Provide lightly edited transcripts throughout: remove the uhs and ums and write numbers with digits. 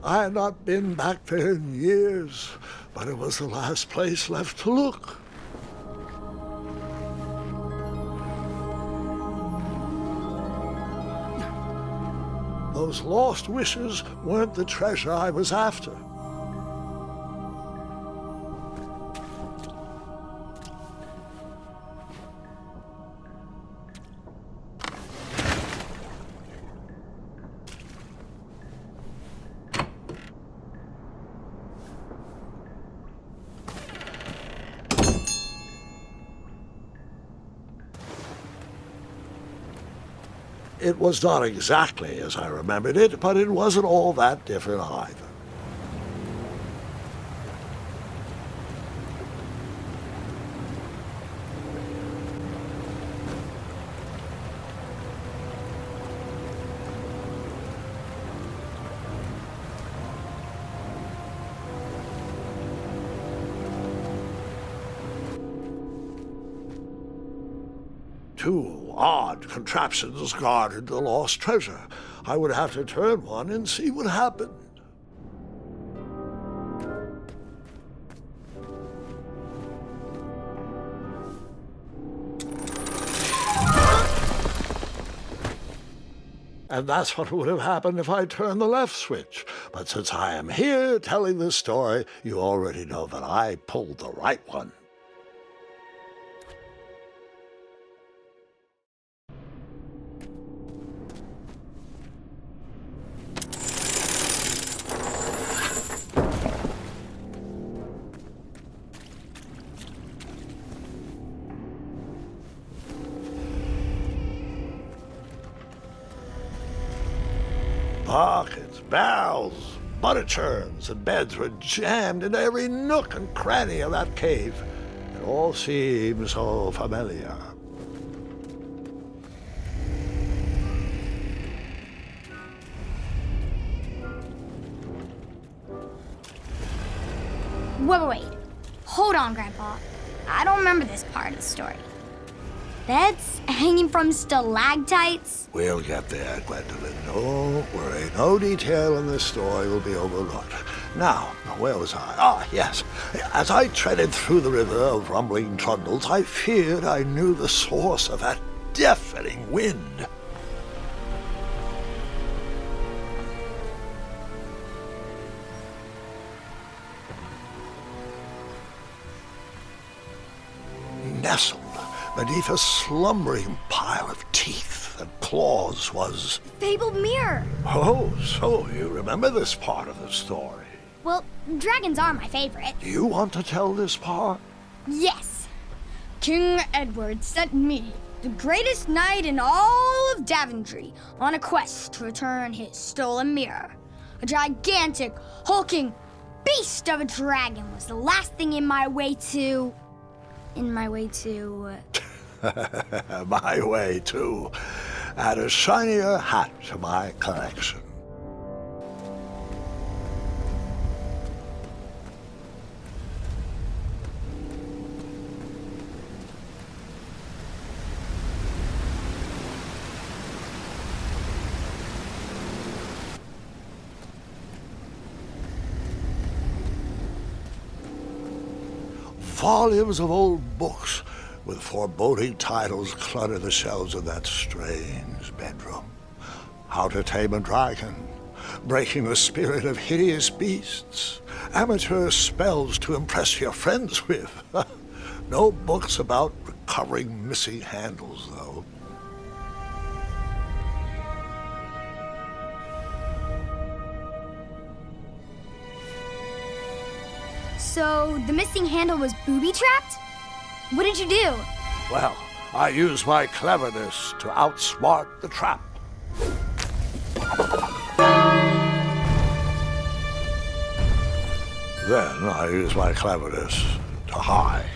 I had not been back there in years, but it was the last place left to look. Those lost wishes weren't the treasure I was after. It was not exactly as I remembered it, but it wasn't all that different either. Two odd contraptions guarded the lost treasure. I would have to turn one and see what happened. And that's what would have happened if I turned the left switch. But since I am here telling this story, you already know that I pulled the right one. Buckets, barrels, butter churns, and beds were jammed into every nook and cranny of that cave. It all seemed so familiar. Wait. Hold on, Grandpa. I don't remember this part of the story. Beds hanging from stalactites? We'll get there, Gwendolyn. Don't worry. No detail in this story will be overlooked. Now, where was I? Ah, yes. As I treaded through the river of rumbling trundles, I feared I knew the source of that deafening wind. Nestled beneath a slumbering pile of teeth and claws was... Fabled mirror. Oh, so you remember this part of the story. Well, dragons are my favorite. Do you want to tell this part? Yes. King Edward sent me, the greatest knight in all of Daventry, on a quest to return his stolen mirror. A gigantic, hulking beast of a dragon was the last thing in my way to... My way, too. Add a shinier hat to my collection. Volumes of old books with foreboding titles clutter the shelves of that strange bedroom. How to Tame a Dragon, Breaking the Spirit of Hideous Beasts, Amateur Spells to Impress Your Friends with. No books about recovering missing handles, though. So, the missing handle was booby-trapped? What did you do? Well, I used my cleverness to outsmart the trap. Then I used my cleverness to hide.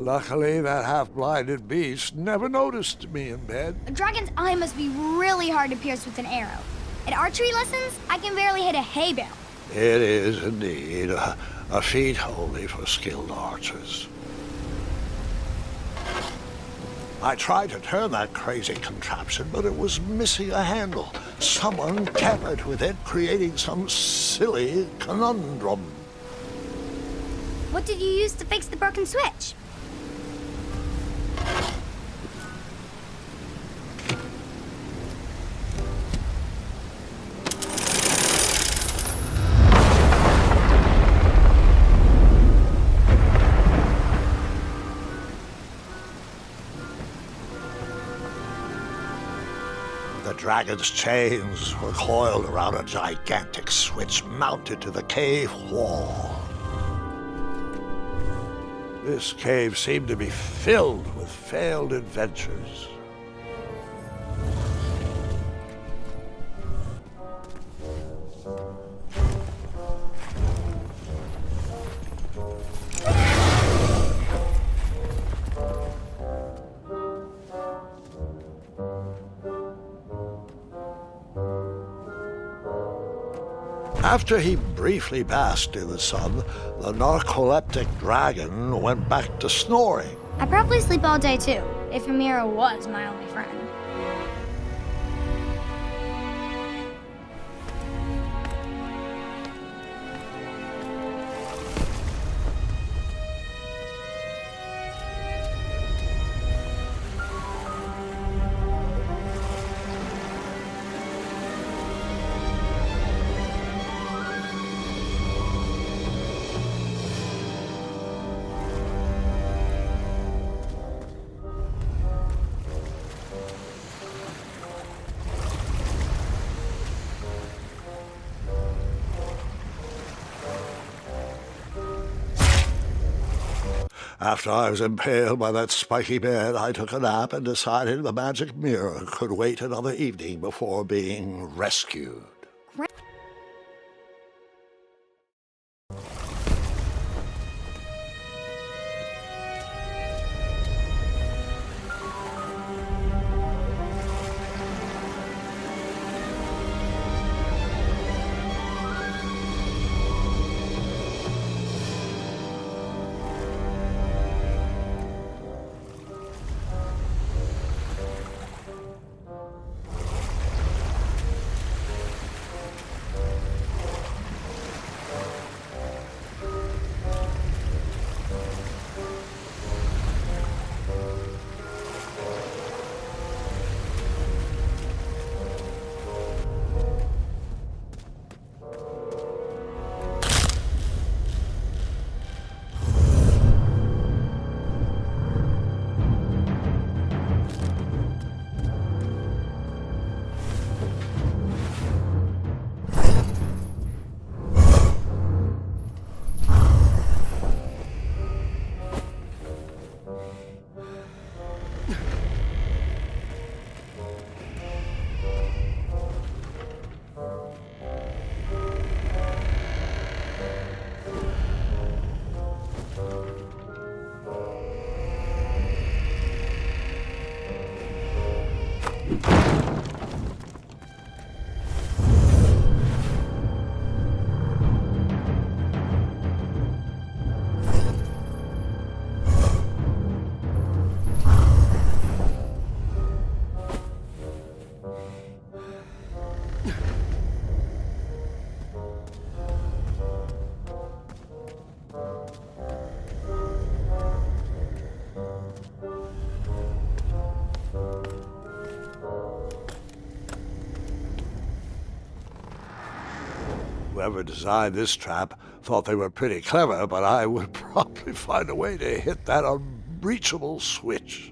Luckily, that half-blinded beast never noticed me in bed. A dragon's eye must be really hard to pierce with an arrow. At archery lessons, I can barely hit a hay bale. It is indeed a feat only for skilled archers. I tried to turn that crazy contraption, but it was missing a handle. Someone tampered with it, creating some silly conundrum. What did you use to fix the broken switch? The dragon's chains were coiled around a gigantic switch mounted to the cave wall. This cave seemed to be filled with failed adventures. After he briefly basked in the sun, the narcoleptic dragon went back to snoring. I probably sleep all day too, if Amira was my only friend. After I was impaled by that spiky bed, I took a nap and decided the magic mirror could wait another evening before being rescued. Whoever designed this trap thought they were pretty clever, but I would probably find a way to hit that unreachable switch.